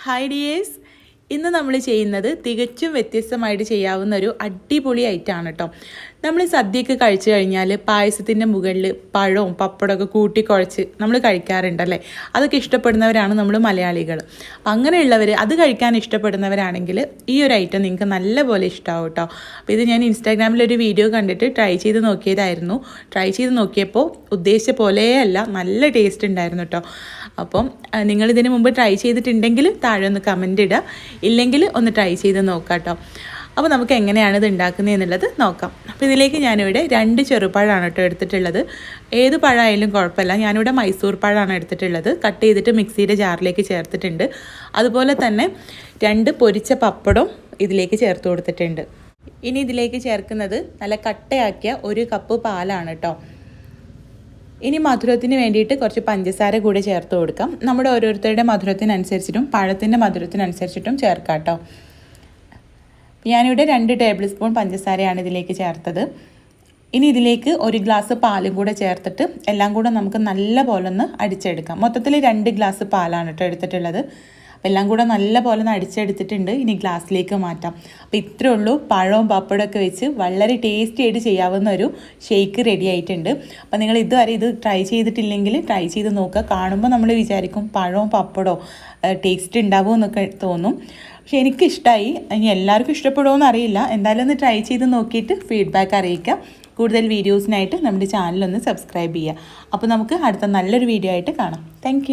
Hi dears, ഇന്ന് നമ്മൾ ചെയ്യുന്നത് തികച്ചും വ്യത്യസ്തമായിട്ട് ചെയ്യാവുന്ന ഒരു അടിപൊളി ഐറ്റമാണ് കേട്ടോ. നമ്മൾ സദ്യയൊക്കെ കഴിച്ചു കഴിഞ്ഞാൽ പായസത്തിൻ്റെ മുകളിൽ പഴവും പപ്പടമൊക്കെ കൂട്ടിക്കുഴച്ച് നമ്മൾ കഴിക്കാറുണ്ടല്ലേ. അതൊക്കെ ഇഷ്ടപ്പെടുന്നവരാണ് നമ്മൾ മലയാളികൾ. അപ്പം അങ്ങനെയുള്ളവർ അത് കഴിക്കാൻ ഇഷ്ടപ്പെടുന്നവരാണെങ്കിൽ ഈ ഒരു ഐറ്റം നിങ്ങൾക്ക് നല്ലപോലെ ഇഷ്ടമാവും കേട്ടോ. അപ്പോൾ ഇത് ഞാൻ ഇൻസ്റ്റാഗ്രാമിലൊരു വീഡിയോ കണ്ടിട്ട് ട്രൈ ചെയ്ത് നോക്കിയതായിരുന്നു. ട്രൈ ചെയ്ത് നോക്കിയപ്പോൾ ഉദ്ദേശിച്ച പോലെയല്ല, നല്ല ടേസ്റ്റ് ഉണ്ടായിരുന്നു കേട്ടോ. അപ്പം നിങ്ങളിതിന് മുമ്പ് ട്രൈ ചെയ്തിട്ടുണ്ടെങ്കിൽ താഴെ ഒന്ന് കമൻ്റ് ഇടുക, ഇല്ലെങ്കിൽ ഒന്ന് ട്രൈ ചെയ്ത് നോക്കാം കേട്ടോ. അപ്പോൾ നമുക്ക് എങ്ങനെയാണ് ഇത് ഉണ്ടാക്കുന്നത് എന്നുള്ളത് നോക്കാം. അപ്പോൾ ഇതിലേക്ക് ഞാനിവിടെ 2 ചെറുപഴമാണ് കേട്ടോ എടുത്തിട്ടുള്ളത്. ഏത് പഴമായാലും കുഴപ്പമില്ല. ഞാനിവിടെ മൈസൂർ പഴമാണ് എടുത്തിട്ടുള്ളത്. കട്ട് ചെയ്തിട്ട് മിക്സിയുടെ ജാറിലേക്ക് ചേർത്തിട്ടുണ്ട്. അതുപോലെ തന്നെ 2 പൊരിച്ച പപ്പടം ഇതിലേക്ക് ചേർത്ത് കൊടുത്തിട്ടുണ്ട്. ഇനി ഇതിലേക്ക് ചേർക്കുന്നത് നല്ല കട്ടയാക്കിയ 1 കപ്പ് പാലാണ് കേട്ടോ. ഇനി മധുരത്തിന് വേണ്ടിയിട്ട് കുറച്ച് പഞ്ചസാര കൂടെ ചേർത്ത് കൊടുക്കാം. നമ്മുടെ ഓരോരുത്തരുടെ മധുരത്തിനനുസരിച്ചിട്ടും പഴത്തിൻ്റെ മധുരത്തിനനുസരിച്ചിട്ടും ചേർക്കാം കേട്ടോ. ഞാനിവിടെ 2 ടേബിൾ സ്പൂൺ പഞ്ചസാരയാണ് ഇതിലേക്ക് ചേർത്തത്. ഇനി ഇതിലേക്ക് 1 ഗ്ലാസ് പാലും കൂടെ ചേർത്തിട്ട് എല്ലാം കൂടെ നമുക്ക് നല്ല പോലെ ഒന്ന് അടിച്ചെടുക്കാം. മൊത്തത്തിൽ 2 ഗ്ലാസ് പാലാണ് കേട്ടോ എടുത്തിട്ടുള്ളത്. അപ്പോൾ എല്ലാം കൂടെ നല്ല പോലെ ഒന്ന് അടിച്ചെടുത്തിട്ടുണ്ട്. ഇനി ഗ്ലാസ്സിലേക്ക് മാറ്റാം. അപ്പോൾ ഇത്രയേ ഉള്ളൂ. പഴവും പപ്പടമൊക്കെ വെച്ച് വളരെ ടേസ്റ്റി ആയിട്ട് ചെയ്യാവുന്ന ഒരു ഷേക്ക് റെഡി ആയിട്ടുണ്ട്. അപ്പോൾ നിങ്ങൾ ഇതുവരെ ഇത് ട്രൈ ചെയ്തിട്ടില്ലെങ്കിൽ ട്രൈ ചെയ്ത് നോക്കുക. കാണുമ്പോൾ നമ്മൾ വിചാരിക്കും പഴവും പപ്പടവും ടേസ്റ്റ് ഉണ്ടാവുമെന്നൊക്കെ തോന്നും. പക്ഷേ എനിക്കിഷ്ടമായി. ഇനി എല്ലാവർക്കും ഇഷ്ടപ്പെടുമോയെന്ന് അറിയില്ല. എന്തായാലും ഒന്ന് ട്രൈ ചെയ്ത് നോക്കിയിട്ട് ഫീഡ്ബാക്ക് അറിയിക്കുക. കൂടുതൽ വീഡിയോസിനായിട്ട് നമ്മുടെ ചാനലൊന്ന് സബ്സ്ക്രൈബ് ചെയ്യുക. അപ്പോൾ നമുക്ക് അടുത്ത നല്ലൊരു വീഡിയോ ആയിട്ട് കാണാം. താങ്ക്